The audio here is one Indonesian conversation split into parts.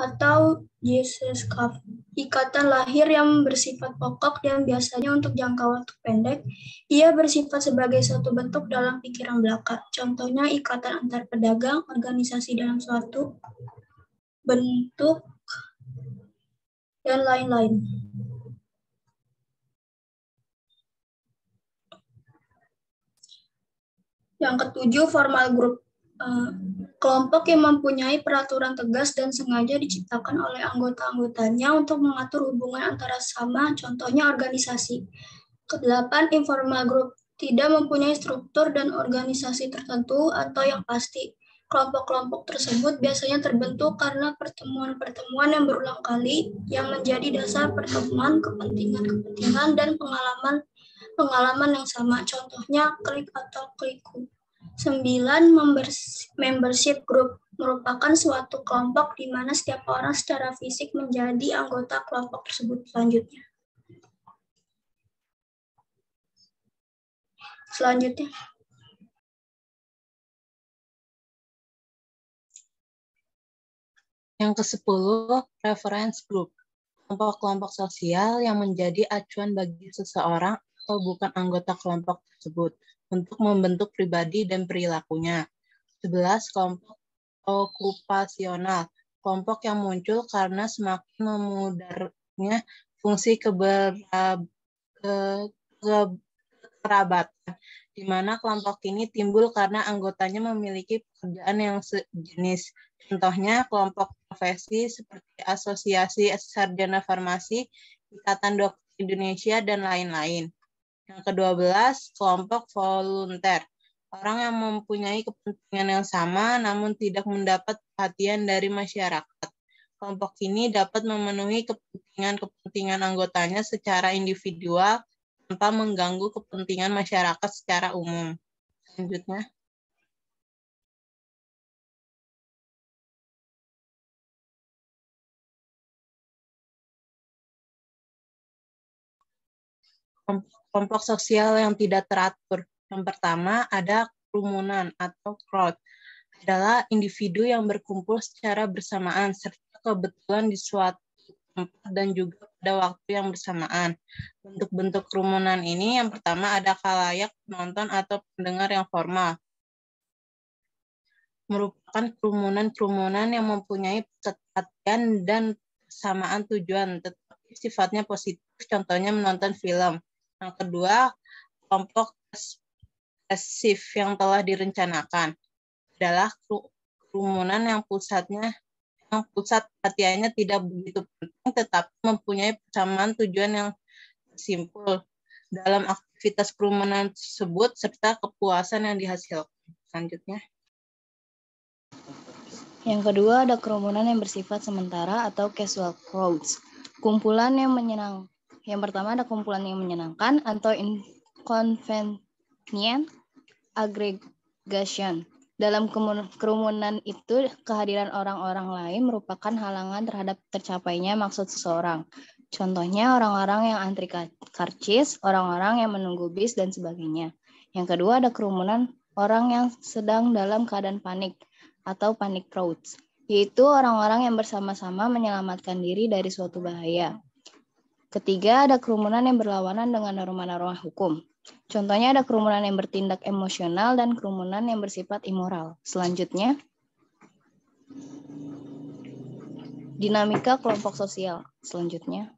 atau Gesellschaft, ikatan lahir yang bersifat pokok dan biasanya untuk jangka waktu pendek. Ia bersifat sebagai suatu bentuk dalam pikiran belaka. Contohnya ikatan antar pedagang, organisasi dalam suatu bentuk, dan lain-lain. Yang ketujuh, formal group. Kelompok yang mempunyai peraturan tegas dan sengaja diciptakan oleh anggota-anggotanya untuk mengatur hubungan antara sama, contohnya organisasi. Kedelapan, informal group. Tidak mempunyai struktur dan organisasi tertentu atau yang pasti. Kelompok-kelompok tersebut biasanya terbentuk karena pertemuan-pertemuan yang berulang kali yang menjadi dasar pertemuan, kepentingan-kepentingan, dan pengalaman yang sama. Contohnya klik atau kliku. 9. Membership group merupakan suatu kelompok di mana setiap orang secara fisik menjadi anggota kelompok tersebut. Selanjutnya. Yang ke-10, reference group. Kelompok-kelompok sosial yang menjadi acuan bagi seseorang atau bukan anggota kelompok tersebut untuk membentuk pribadi dan perilakunya. 11. Kelompok okupasional. Kelompok yang muncul karena semakin memudarnya fungsi kekerabatan, di mana kelompok ini timbul karena anggotanya memiliki pekerjaan yang sejenis. Contohnya kelompok profesi seperti Asosiasi Sarjana Farmasi, Ikatan Dokter Indonesia, dan lain-lain. Yang ke-12, kelompok volunteer. Orang yang mempunyai kepentingan yang sama namun tidak mendapat perhatian dari masyarakat. Kelompok ini dapat memenuhi kepentingan anggotanya secara individual tanpa mengganggu kepentingan masyarakat secara umum. Selanjutnya. Kelompok sosial yang tidak teratur. Yang pertama ada kerumunan atau crowd. Adalah individu yang berkumpul secara bersamaan serta kebetulan di suatu tempat dan juga pada waktu yang bersamaan. Bentuk-bentuk kerumunan ini yang pertama ada khalayak, penonton atau pendengar yang formal. Merupakan kerumunan-kerumunan yang mempunyai perhatian dan kesamaan tujuan, tetapi sifatnya positif, contohnya menonton film. Yang kedua, kelompok pasif yang telah direncanakan adalah kerumunan yang pusat perhatiannya tidak begitu penting, tetapi mempunyai persamaan tujuan yang simpul dalam aktivitas kerumunan tersebut serta kepuasan yang dihasilkan. Selanjutnya. Yang kedua ada kerumunan yang bersifat sementara atau casual crowds. Kumpulan yang menyenangkan. Yang pertama ada kumpulan yang menyenangkan atau inconvenient aggregation. Dalam kerumunan itu, kehadiran orang-orang lain merupakan halangan terhadap tercapainya maksud seseorang. Contohnya orang-orang yang antri karcis, orang-orang yang menunggu bis, dan sebagainya. Yang kedua ada kerumunan orang yang sedang dalam keadaan panik atau panic crowds, yaitu orang-orang yang bersama-sama menyelamatkan diri dari suatu bahaya. Ketiga ada kerumunan yang berlawanan dengan norma-norma hukum. Contohnya ada kerumunan yang bertindak emosional dan kerumunan yang bersifat immoral. Selanjutnya, dinamika kelompok sosial. Selanjutnya,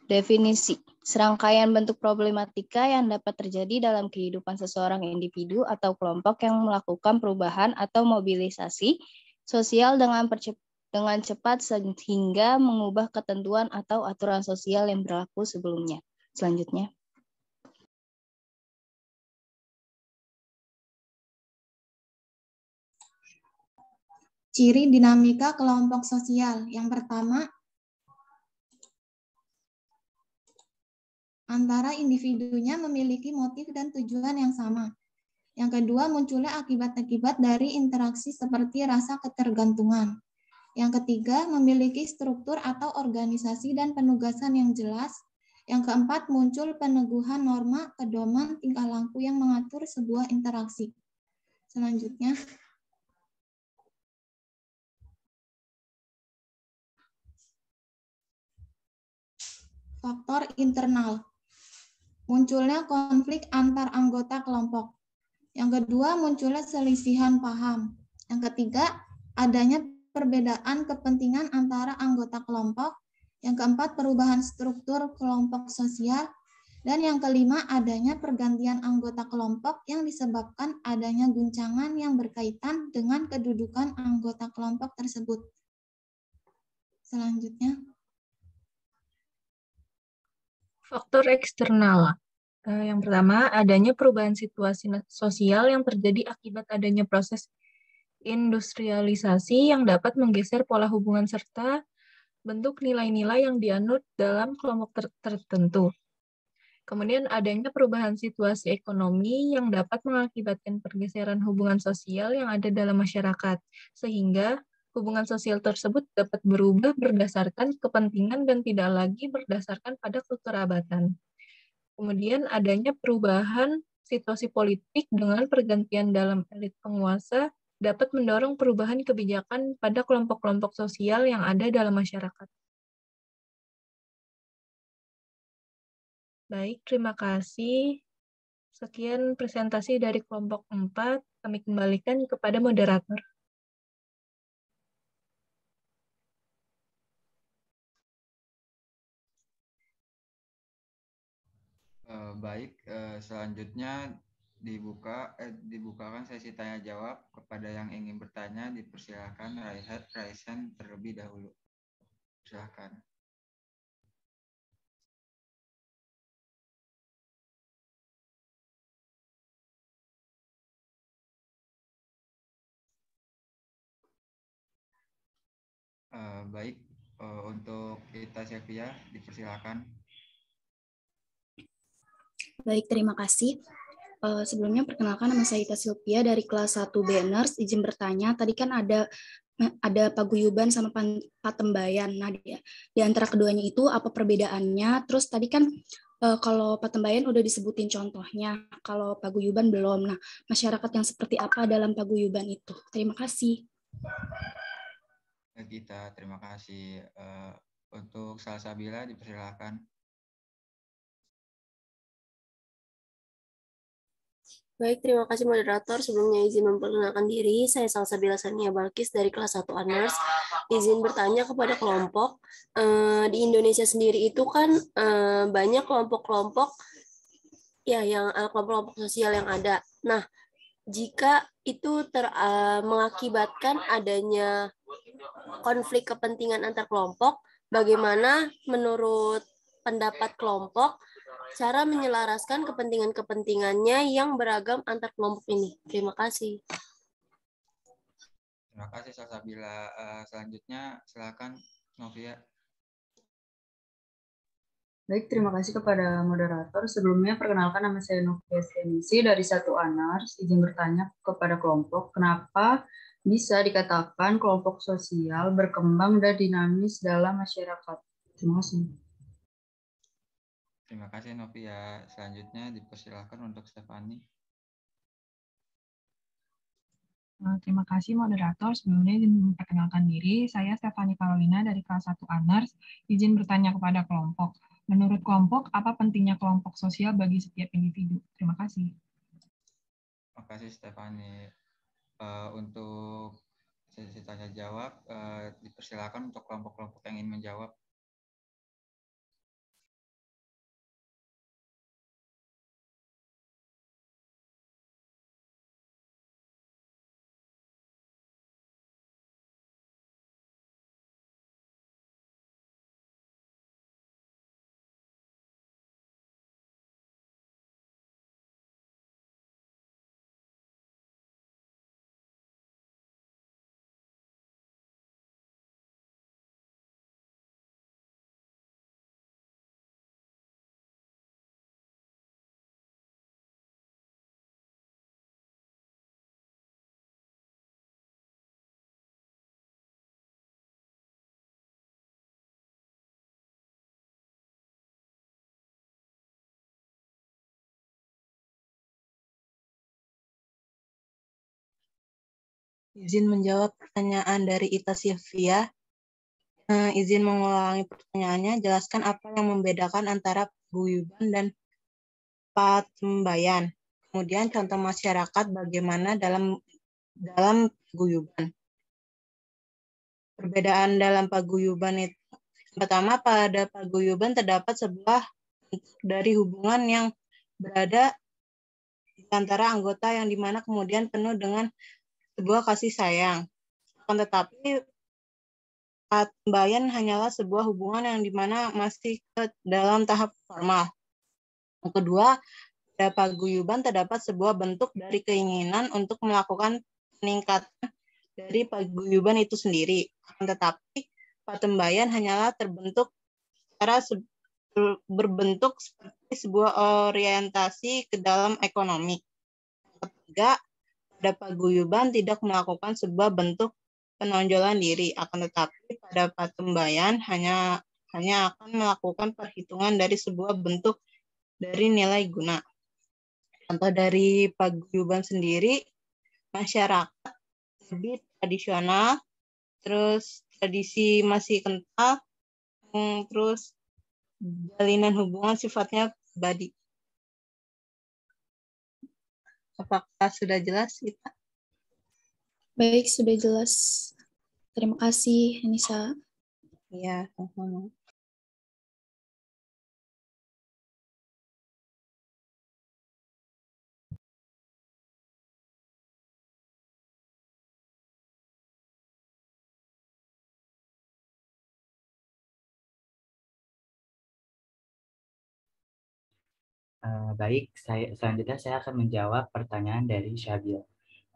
definisi. Serangkaian bentuk problematika yang dapat terjadi dalam kehidupan seseorang individu atau kelompok yang melakukan perubahan atau mobilisasi sosial dengan cepat sehingga mengubah ketentuan atau aturan sosial yang berlaku sebelumnya. Selanjutnya. Ciri dinamika kelompok sosial. Yang pertama, antara individunya memiliki motif dan tujuan yang sama. Yang kedua, munculnya akibat-akibat dari interaksi seperti rasa ketergantungan. Yang ketiga, memiliki struktur atau organisasi dan penugasan yang jelas. Yang keempat, muncul peneguhan norma, pedoman, tingkah laku yang mengatur sebuah interaksi. Selanjutnya, faktor internal. Munculnya konflik antar anggota kelompok. Yang kedua, munculnya selisihan paham. Yang ketiga, adanya perbedaan kepentingan antara anggota kelompok. Yang keempat, perubahan struktur kelompok sosial. Dan yang kelima, adanya pergantian anggota kelompok yang disebabkan adanya guncangan yang berkaitan dengan kedudukan anggota kelompok tersebut. Selanjutnya, faktor eksternal. Yang pertama, adanya perubahan situasi sosial yang terjadi akibat adanya proses industrialisasi yang dapat menggeser pola hubungan serta bentuk nilai-nilai yang dianut dalam kelompok tertentu. Kemudian adanya perubahan situasi ekonomi yang dapat mengakibatkan pergeseran hubungan sosial yang ada dalam masyarakat, sehingga hubungan sosial tersebut dapat berubah berdasarkan kepentingan dan tidak lagi berdasarkan pada kekerabatan. Kemudian adanya perubahan situasi politik dengan pergantian dalam elit penguasa dapat mendorong perubahan kebijakan pada kelompok-kelompok sosial yang ada dalam masyarakat. Baik, terima kasih. Sekian presentasi dari kelompok 4. Kami kembalikan kepada moderator. Baik, selanjutnya dibukakan sesi tanya jawab. Kepada yang ingin bertanya, dipersilakan raise hand terlebih dahulu. Silakan. Baik, untuk Ita Sevia, dipersilakan. Baik, terima kasih. Sebelumnya perkenalkan, nama saya Ita Silvia dari kelas 1 Banners. Izin bertanya, tadi kan ada paguyuban sama patembayan. Nah, di antara keduanya itu apa perbedaannya? Terus tadi kan kalau patembayan udah disebutin contohnya, kalau paguyuban belum. Nah, masyarakat yang seperti apa dalam paguyuban itu? Terima kasih. Kita terima kasih. Untuk Salsabila, dipersilakan. Baik, terima kasih moderator. Sebelumnya izin memperkenalkan diri, saya Salsabila Sania Balkis dari kelas 1 Honors. Izin bertanya kepada kelompok, di Indonesia sendiri itu kan banyak kelompok-kelompok ya yang kelompok-kelompok sosial yang ada. Nah, jika itu mengakibatkan adanya konflik kepentingan antar kelompok, bagaimana menurut pendapat kelompok cara menyelaraskan kepentingan-kepentingannya yang beragam antar kelompok ini? Terima kasih. Terima kasih Salsabila. Selanjutnya silakan Novia. Baik, terima kasih kepada moderator. Sebelumnya perkenalkan, nama saya Novia Senisi dari 1 Honors. Izin bertanya kepada kelompok, kenapa bisa dikatakan kelompok sosial berkembang dan dinamis dalam masyarakat? Terima kasih. Terima kasih Novia. Selanjutnya dipersilakan untuk Stefani. Terima kasih moderator. Sebelumnya izin memperkenalkan diri, saya Stefani Carolina dari kelas 1 Honors. Izin bertanya kepada kelompok. Menurut kelompok, apa pentingnya kelompok sosial bagi setiap individu? Terima kasih. Terima kasih Stefani. Untuk sesi tanya jawab, dipersilakan untuk kelompok-kelompok yang ingin menjawab. Izin menjawab pertanyaan dari Ita Sylvia. Izin mengulangi pertanyaannya, jelaskan apa yang membedakan antara paguyuban dan patembayan. Kemudian contoh masyarakat bagaimana dalam paguyuban. Perbedaan dalam paguyuban itu, pertama, pada paguyuban terdapat sebuah bentuk dari hubungan yang berada di antara anggota yang dimana kemudian penuh dengan sebuah kasih sayang. Akan tetapi patembayan hanyalah sebuah hubungan yang dimana masih dalam tahap formal. Yang kedua, pada paguyuban terdapat sebuah bentuk dari keinginan untuk melakukan peningkatan dari paguyuban itu sendiri. Akan tetapi patembayan hanyalah terbentuk secara berbentuk seperti sebuah orientasi ke dalam ekonomi. Ketiga, pada paguyuban tidak melakukan sebuah bentuk penonjolan diri, akan tetapi pada patembayan hanya akan melakukan perhitungan dari sebuah bentuk dari nilai guna. Contoh dari paguyuban sendiri, masyarakat lebih tradisional, terus tradisi masih kental, terus jalinan hubungan sifatnya pribadi. Apakah sudah jelas, Ita? Baik, sudah jelas. Terima kasih, Anissa. Iya, sama-sama. Baik, selanjutnya saya akan menjawab pertanyaan dari Syabil.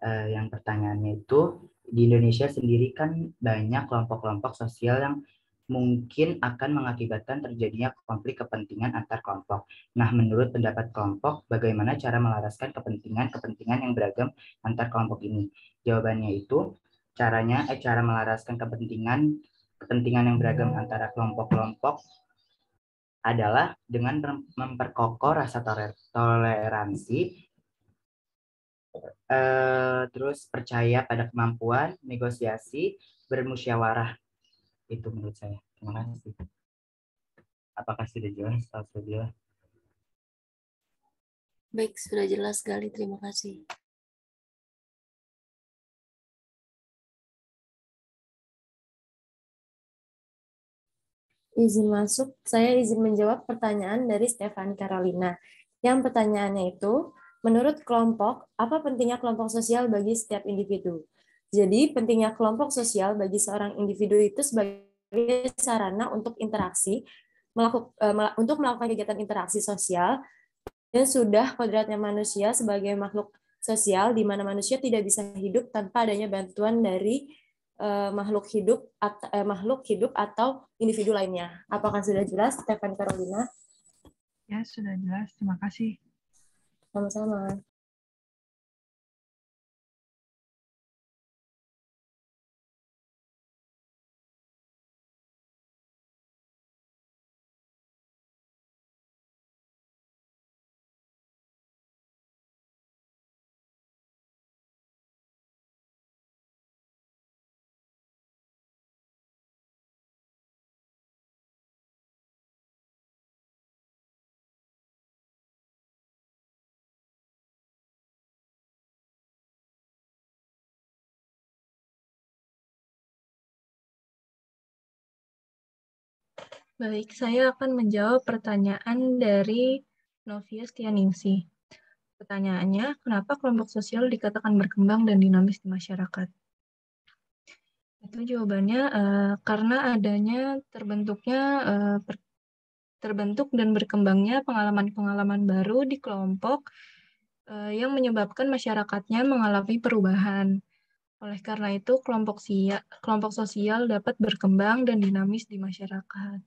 Yang pertanyaannya itu, di Indonesia sendiri kan banyak kelompok-kelompok sosial yang mungkin akan mengakibatkan terjadinya konflik kepentingan antar kelompok. Nah, menurut pendapat kelompok, bagaimana cara melaraskan kepentingan-kepentingan yang beragam antar kelompok ini? Jawabannya itu, cara melaraskan kepentingan yang beragam antara kelompok-kelompok adalah dengan memperkokoh rasa toleransi, terus percaya pada kemampuan, negosiasi, bermusyawarah. Itu menurut saya. Terima kasih. Apakah sudah jelas? Baik, sudah jelas sekali. Terima kasih. Izin masuk, saya izin menjawab pertanyaan dari Stefani Carolina. Yang pertanyaannya itu, menurut kelompok, apa pentingnya kelompok sosial bagi setiap individu? Jadi, pentingnya kelompok sosial bagi seorang individu itu sebagai sarana untuk interaksi, untuk melakukan kegiatan interaksi sosial, dan sudah kodratnya manusia sebagai makhluk sosial, di mana manusia tidak bisa hidup tanpa adanya bantuan dari makhluk hidup atau individu lainnya. Apakah sudah jelas, Stefani Carolina? Ya, sudah jelas. Terima kasih. Sama-sama. Baik, saya akan menjawab pertanyaan dari Novia Stianingsih. Pertanyaannya, kenapa kelompok sosial dikatakan berkembang dan dinamis di masyarakat? Itu jawabannya karena adanya terbentuk dan berkembangnya pengalaman-pengalaman baru di kelompok yang menyebabkan masyarakatnya mengalami perubahan. Oleh karena itu, kelompok sosial dapat berkembang dan dinamis di masyarakat.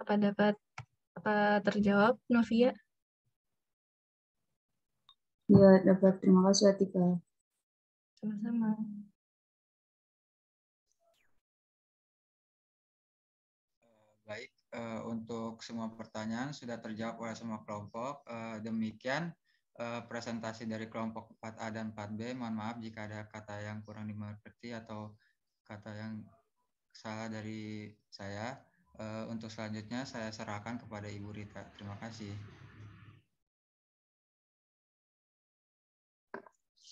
Apa terjawab, Novia? Ya, dapat. Terima kasih, Atika. Sama-sama. Baik, untuk semua pertanyaan sudah terjawab oleh semua kelompok. Demikian presentasi dari kelompok 4A dan 4B. Mohon maaf jika ada kata yang kurang dimengerti atau kata yang salah dari saya. Untuk selanjutnya saya serahkan kepada Ibu Rita. Terima kasih.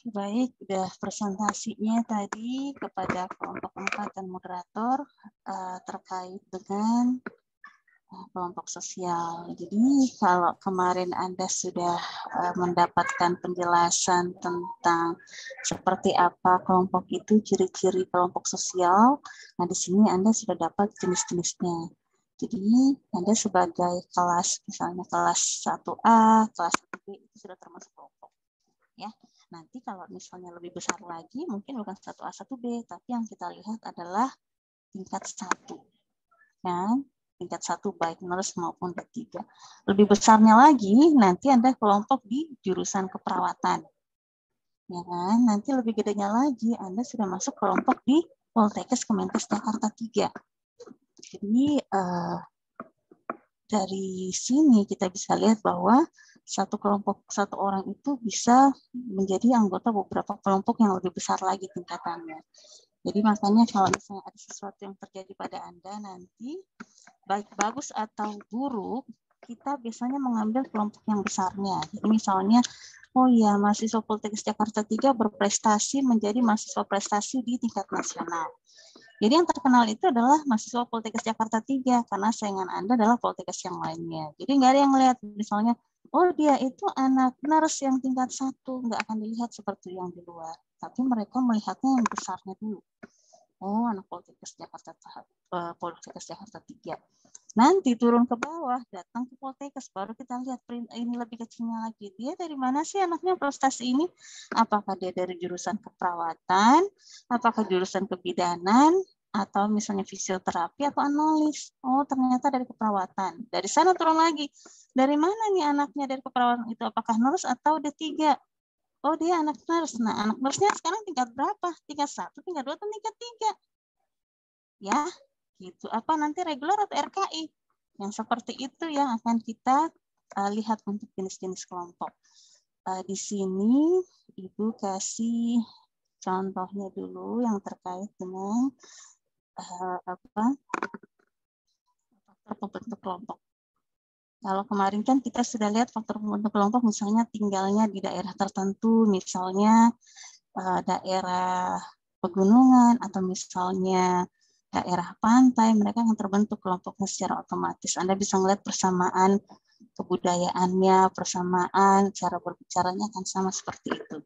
Baik, sudah presentasinya tadi kepada kelompok 4 dan moderator terkait dengan kelompok sosial. Jadi kalau kemarin Anda sudah mendapatkan penjelasan tentang seperti apa kelompok itu, ciri-ciri kelompok sosial, nah di sini Anda sudah dapat jenis-jenisnya. Jadi Anda sebagai kelas, misalnya kelas 1A, kelas 1B itu sudah termasuk kelompok. Ya, nanti kalau misalnya lebih besar lagi, mungkin bukan 1A, 1B, tapi yang kita lihat adalah tingkat 1. Kan? Tingkat 1 baik nurse maupun D3. Lebih besarnya lagi, nanti Anda kelompok di jurusan keperawatan. Ya kan? Nanti lebih gedenya lagi, Anda sudah masuk kelompok di Poltekkes Kemenkes Jakarta 3. Jadi dari sini kita bisa lihat bahwa satu kelompok, satu orang itu bisa menjadi anggota beberapa kelompok yang lebih besar lagi tingkatannya. Jadi makanya kalau misalnya ada sesuatu yang terjadi pada Anda nanti, baik bagus atau buruk, kita biasanya mengambil kelompok yang besarnya. Jadi misalnya, oh ya, mahasiswa Poltekkes Jakarta 3 berprestasi menjadi mahasiswa prestasi di tingkat nasional. Jadi yang terkenal itu adalah mahasiswa Poltekkes Jakarta 3, karena saingan Anda adalah Poltekkes yang lainnya. Jadi nggak ada yang melihat, misalnya, oh dia itu anak nurse yang tingkat 1, nggak akan dilihat seperti yang di luar. Tapi mereka melihatnya yang besarnya dulu. Oh, anak Poltekkes Jakarta 3. Nanti turun ke bawah, datang ke Poltekkes, baru kita lihat ini lebih kecilnya lagi. Dia dari mana sih anaknya prestasi ini? Apakah dia dari jurusan keperawatan, apakah jurusan kebidanan, atau misalnya fisioterapi atau analis? Oh, ternyata dari keperawatan. Dari sana turun lagi. Dari mana nih anaknya dari keperawatan itu? Apakah nurse atau D3? Oh, dia anak nurse. Nah, anak nurse-nya sekarang tingkat berapa? Tingkat 1, tingkat 2, atau tingkat 3? Ya, gitu. Apa nanti reguler atau RKI? Yang seperti itu yang akan kita lihat untuk jenis-jenis kelompok. Di sini Ibu kasih contohnya dulu yang terkait dengan faktor pembentuk kelompok. Kalau kemarin kan kita sudah lihat faktor pembentuk kelompok, misalnya tinggalnya di daerah tertentu, misalnya daerah pegunungan atau misalnya daerah pantai, mereka akan terbentuk kelompoknya secara otomatis. Anda bisa melihat persamaan kebudayaannya, persamaan cara berbicaranya akan sama seperti itu.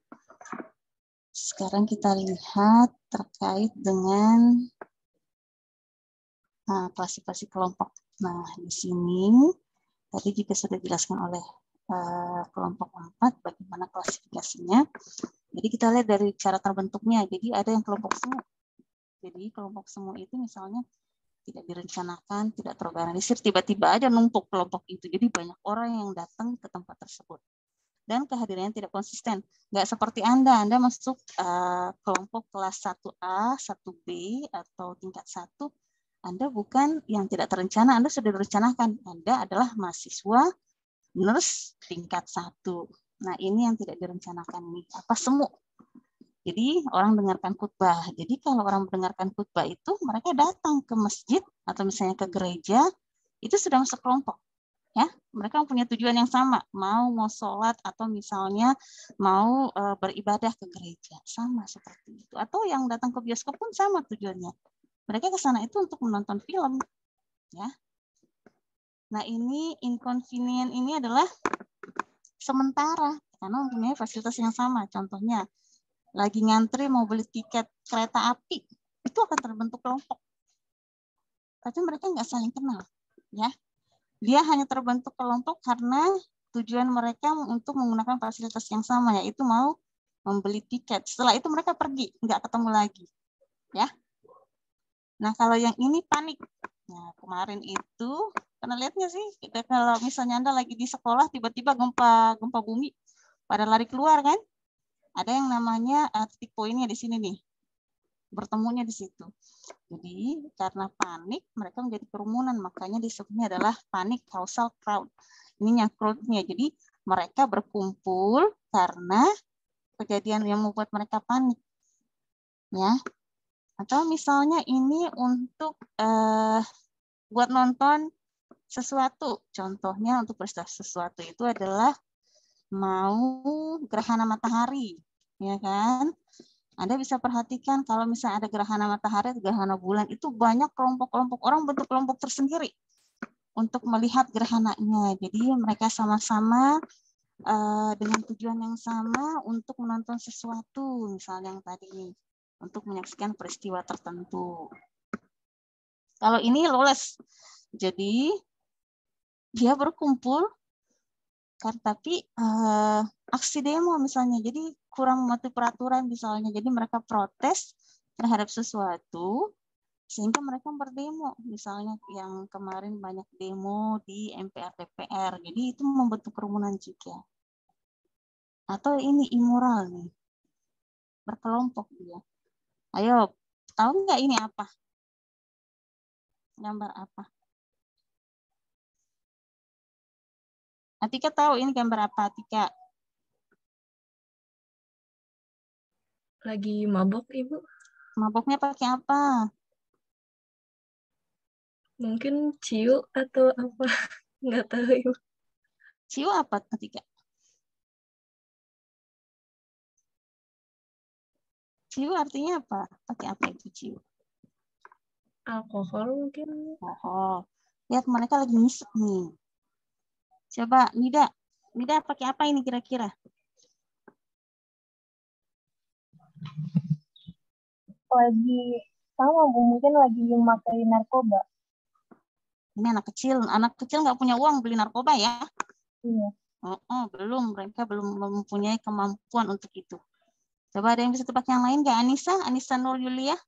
Sekarang kita lihat terkait dengan klasifikasi kelompok. Nah, di sini tadi juga sudah dijelaskan oleh kelompok 4 bagaimana klasifikasinya. Jadi kita lihat dari cara terbentuknya. Jadi ada yang kelompok semu. Jadi kelompok semu itu misalnya tidak direncanakan, tidak terorganisir, tiba-tiba aja numpuk kelompok itu. Jadi banyak orang yang datang ke tempat tersebut. Dan kehadirannya tidak konsisten. Nggak seperti Anda masuk kelompok kelas 1A, 1B, atau tingkat 1, Anda bukan yang tidak terencana, Anda sudah direncanakan. Anda adalah mahasiswa nurse tingkat 1. Nah, ini yang tidak direncanakan nih. Apa semu? Jadi orang dengarkan khutbah. Jadi kalau orang mendengarkan khutbah itu, mereka datang ke masjid atau misalnya ke gereja, itu sudah masuk kelompok. Ya, mereka mempunyai tujuan yang sama, mau sholat atau misalnya mau beribadah ke gereja, sama seperti itu. Atau yang datang ke bioskop pun sama tujuannya. Mereka ke sana itu untuk menonton film, ya. Nah, ini inconvenient ini adalah sementara karena mempunyai fasilitas yang sama. Contohnya, lagi ngantri mau beli tiket kereta api, itu akan terbentuk kelompok. Tapi mereka nggak saling kenal, ya. Dia hanya terbentuk kelompok karena tujuan mereka untuk menggunakan fasilitas yang sama, yaitu mau membeli tiket. Setelah itu mereka pergi, nggak ketemu lagi, ya. Nah, kalau yang ini panik. Nah, kemarin itu pernah lihat nggak sih? Kita kalau misalnya Anda lagi di sekolah, tiba-tiba gempa bumi, pada lari keluar kan? Ada yang namanya titik poinnya di sini nih. Bertemunya di situ. Jadi karena panik mereka menjadi kerumunan, makanya disebutnya adalah panik causal crowd. Ini yang crowd-nya. Jadi mereka berkumpul karena kejadian yang membuat mereka panik. Ya. Atau misalnya ini untuk buat nonton sesuatu. Contohnya untuk prestasi sesuatu itu adalah mau gerhana matahari, ya kan? Anda bisa perhatikan kalau misalnya ada gerhana matahari, gerhana bulan, itu banyak kelompok-kelompok orang bentuk kelompok tersendiri untuk melihat gerhananya. Jadi mereka sama-sama dengan tujuan yang sama untuk menonton sesuatu, misalnya yang tadi untuk menyaksikan peristiwa tertentu. Kalau ini lawless, jadi dia berkumpul kan, tapi aksi demo misalnya, jadi kurang mematuhi peraturan misalnya, jadi mereka protes terhadap sesuatu sehingga mereka berdemo, misalnya yang kemarin banyak demo di MPR DPR, jadi itu membentuk kerumunan juga. Atau ini immoral nih, berkelompok dia. Ayo, tahu nggak ini apa? Gambar apa? Atika tahu ini gambar apa, Atika? Lagi mabok, Ibu. Maboknya pakai apa? Mungkin ciu atau apa? Nggak tahu, Ibu. Ciu apa, Atika? Ciu artinya apa? Pakai apa itu ciu? Alkohol mungkin. Oh, lihat mereka lagi ngisep nih. Coba, Nida pakai apa ini kira-kira? Lagi sama Bu, mungkin lagi memakai narkoba. Ini anak kecil nggak punya uang beli narkoba ya? Iya. Belum, mereka belum mempunyai kemampuan untuk itu. Coba ada yang bisa tebak yang lain nggak? Anissa Nur Yulia?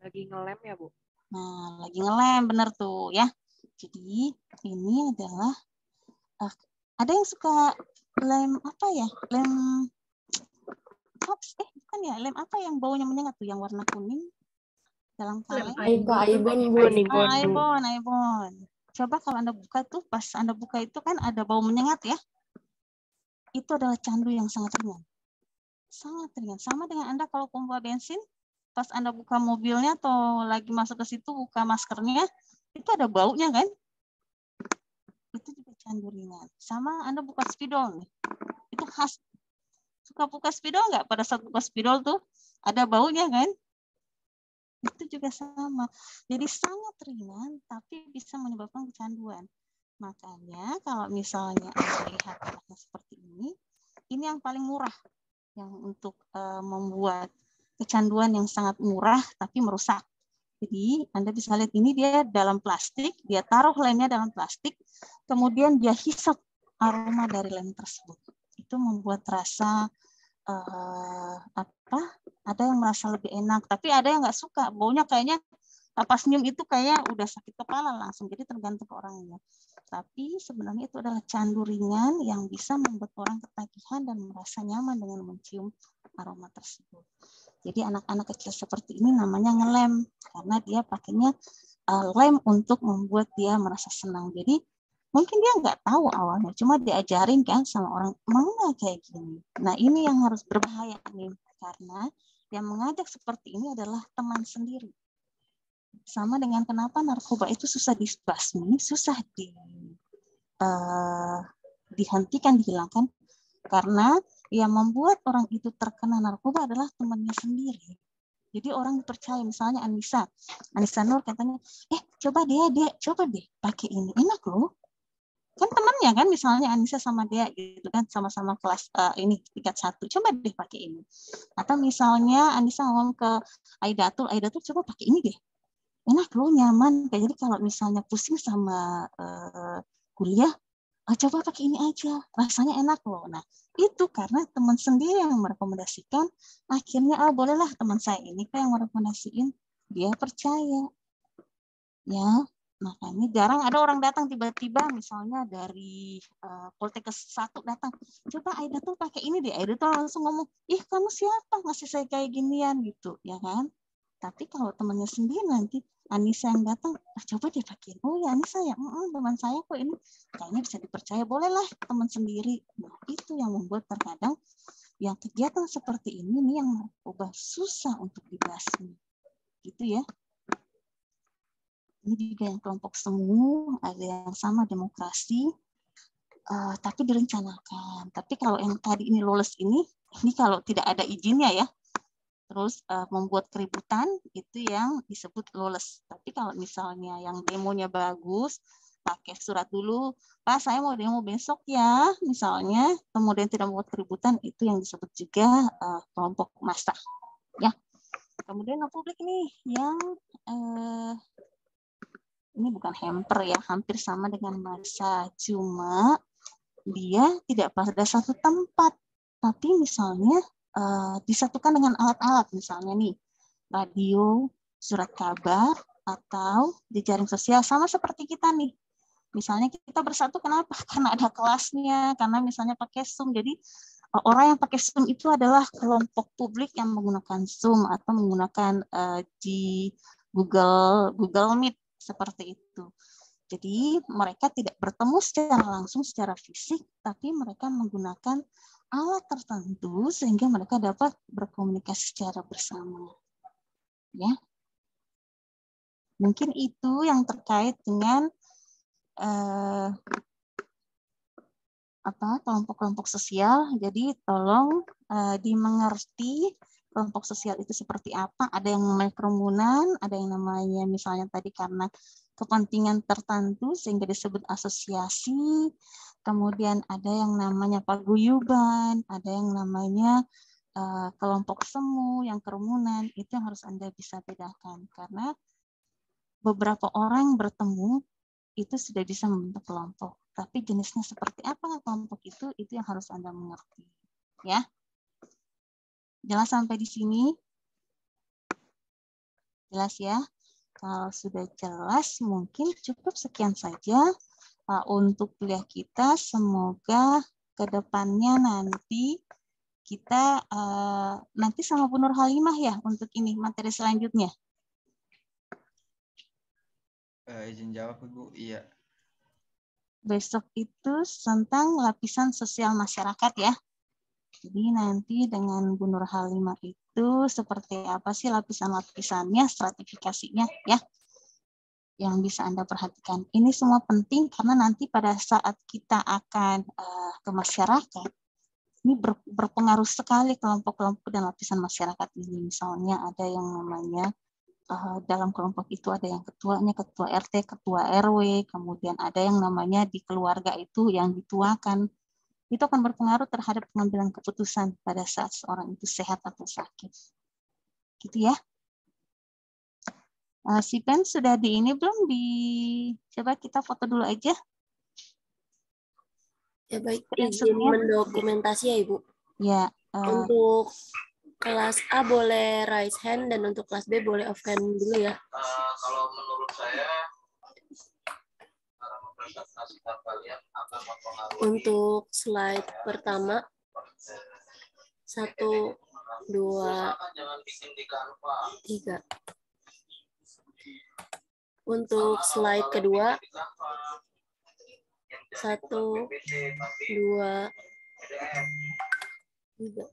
Lagi ngelem ya Bu? Nah, lagi ngelem, bener tuh ya. Jadi ini adalah ada yang suka lem apa ya? Lem hops, bukan ya? Lem apa yang baunya menyengat tuh, yang warna kuning dalam kaleng? Aibon. Coba kalau Anda buka tuh, pas Anda buka itu kan ada bau menyengat ya. Itu adalah candu yang sangat ringan. Sangat ringan. Sama dengan Anda kalau pompa bensin, pas Anda buka mobilnya atau lagi masuk ke situ buka maskernya, itu ada baunya kan? Itu juga candu ringan. Sama Anda buka spidol nih. Itu khas. Suka buka spidol nggak? Pada saat buka spidol tuh ada baunya kan? Itu juga sama. Jadi sangat ringan tapi bisa menyebabkan kecanduan. Makanya kalau misalnya Anda lihat anaknya seperti ini yang paling murah yang untuk membuat kecanduan yang sangat murah tapi merusak. Jadi Anda bisa lihat ini dia dalam plastik, dia taruh lemnya dalam plastik, kemudian dia hisap aroma dari lem tersebut. Itu membuat rasa ada yang merasa lebih enak, tapi ada yang nggak suka, baunya kayaknya pas nyium itu kayak udah sakit kepala langsung, jadi tergantung orangnya. Tapi sebenarnya itu adalah candu ringan yang bisa membuat orang ketagihan dan merasa nyaman dengan mencium aroma tersebut. Jadi anak-anak kecil seperti ini namanya ngelem, karena dia pakainya lem untuk membuat dia merasa senang. Jadi mungkin dia nggak tahu awalnya, cuma diajarin kan sama orang, mau nggak kayak gini. Nah ini yang harus berbahaya nih, karena yang mengajak seperti ini adalah teman sendiri. Sama dengan kenapa narkoba itu susah dibasmi, susah dihentikan, dihilangkan, karena yang membuat orang itu terkena narkoba adalah temannya sendiri. Jadi orang percaya, misalnya Anissa Nur katanya, coba deh pakai ini, enak loh. Kan temannya kan, misalnya Anissa sama dia gitu kan, sama-sama kelas ini tingkat 1, coba deh pakai ini. Atau misalnya Anissa ngomong ke Aidatul coba pakai ini deh. Enak loh, nyaman. Jadi kalau misalnya pusing sama kuliah, coba pakai ini aja, rasanya enak loh. Nah, itu karena teman sendiri yang merekomendasikan, akhirnya bolehlah teman saya ini yang merekomendasiin, dia percaya. Ya, makanya jarang ada orang datang tiba-tiba, misalnya dari Poltekkes 1 datang, coba Aida tuh pakai ini deh. Aida tuh langsung ngomong, ih kamu siapa ngasih saya kayak ginian gitu, ya kan? Tapi kalau temannya sendiri nanti, Anissa yang datang, coba dia pakai. Oh ya Anissa ya, teman saya kok ini kayaknya bisa dipercaya, bolehlah teman sendiri. Nah, itu yang membuat terkadang yang kegiatan seperti ini nih yang narkoba susah untuk dibasmi. Gitu ya. Ini juga yang kelompok semu, ada yang sama demokrasi, tapi direncanakan. Tapi kalau yang tadi ini lolos ini kalau tidak ada izinnya ya, terus membuat keributan, itu yang disebut lolos. Tapi kalau misalnya yang demonya bagus, pakai surat dulu, Pak saya mau demo besok ya, misalnya, kemudian tidak membuat keributan, itu yang disebut juga kelompok massa. Ya. Kemudian yang publik nih, yang ini bukan hamper ya, hampir sama dengan massa, cuma dia tidak pada satu tempat, tapi misalnya disatukan dengan alat-alat, misalnya nih radio, surat kabar, atau jejaring sosial, sama seperti kita nih. Misalnya kita bersatu kenapa? Karena ada kelasnya, karena misalnya pakai Zoom. Jadi orang yang pakai Zoom itu adalah kelompok publik yang menggunakan Zoom atau menggunakan di Google Meet seperti itu. Jadi mereka tidak bertemu secara langsung, secara fisik, tapi mereka menggunakan alat tertentu sehingga mereka dapat berkomunikasi secara bersama. Ya, mungkin itu yang terkait dengan kelompok-kelompok sosial. Jadi tolong dimengerti kelompok sosial itu seperti apa. Ada yang namanya kerumunan, ada yang namanya misalnya tadi karena kepentingan tertentu sehingga disebut asosiasi. Kemudian ada yang namanya paguyuban, ada yang namanya kelompok semu, yang kerumunan. Itu yang harus Anda bisa bedakan karena beberapa orang bertemu itu sudah bisa membentuk kelompok. Tapi jenisnya seperti apa kelompok itu yang harus Anda mengerti. Ya. Jelas sampai di sini? Jelas ya? Kalau sudah jelas, mungkin cukup sekian saja untuk kuliah kita. Semoga ke depannya nanti kita nanti sama Bu Nur Halimah ya untuk ini materi selanjutnya. Izin jawab Ibu, iya. Besok itu tentang lapisan sosial masyarakat ya. Jadi nanti dengan Bu Nur Halimah itu seperti apa sih lapisan-lapisannya, stratifikasinya ya, yang bisa Anda perhatikan. Ini semua penting karena nanti pada saat kita akan ke masyarakat, ini berpengaruh sekali kelompok-kelompok dan lapisan masyarakat ini. Misalnya ada yang namanya dalam kelompok itu ada yang ketuanya, ketua RT, ketua RW, kemudian ada yang namanya di keluarga itu yang dituakan. Itu akan berpengaruh terhadap pengambilan keputusan pada saat seorang itu sehat atau sakit. Gitu ya. Si Pen sudah di ini belum? Coba kita foto dulu aja. Ya baik, izin mendokumentasi ya Ibu. Ya. Untuk kelas A boleh raise hand dan untuk kelas B boleh off hand dulu ya. Kalau menurut saya untuk slide pertama 1, 2, 3. Untuk slide kedua 1, 2, 3.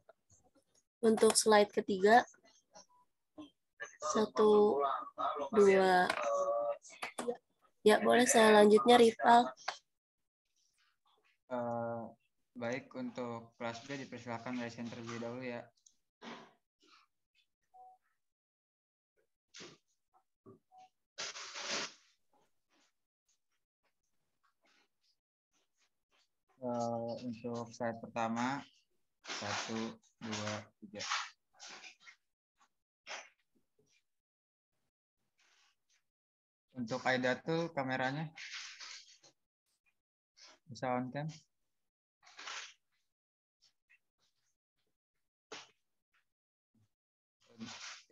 Untuk slide ketiga 1, 2, 3. Ya, boleh saya lanjutnya, Rival. Baik, untuk kelas B dipersilakan raise hand terlebih dahulu ya. Untuk slide pertama 1, 2, 3. Untuk Aida tuh kameranya bisa on cam.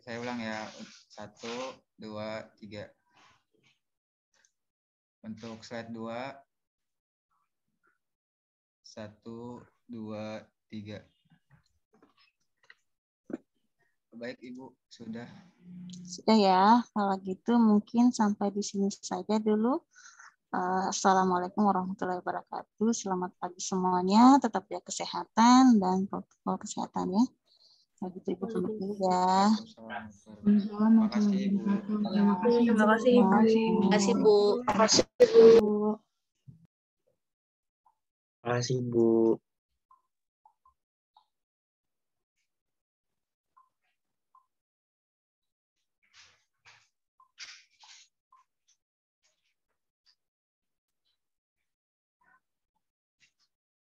Saya ulang ya, 1, 2, 3. Untuk slide 2 1, 2, 3. baik Ibu, sudah. Sudah ya, kalau gitu mungkin sampai di sini saja dulu. Assalamualaikum warahmatullahi wabarakatuh. Selamat pagi semuanya, tetap jaga kesehatan dan protokol kesehatan ya. Kalau gitu Ibu pamit dulu ya. Terima kasih Ibu. Terima kasih. Terima kasih Ibu. Terima kasih Bu. Terima kasih Bu. Terima kasih Bu.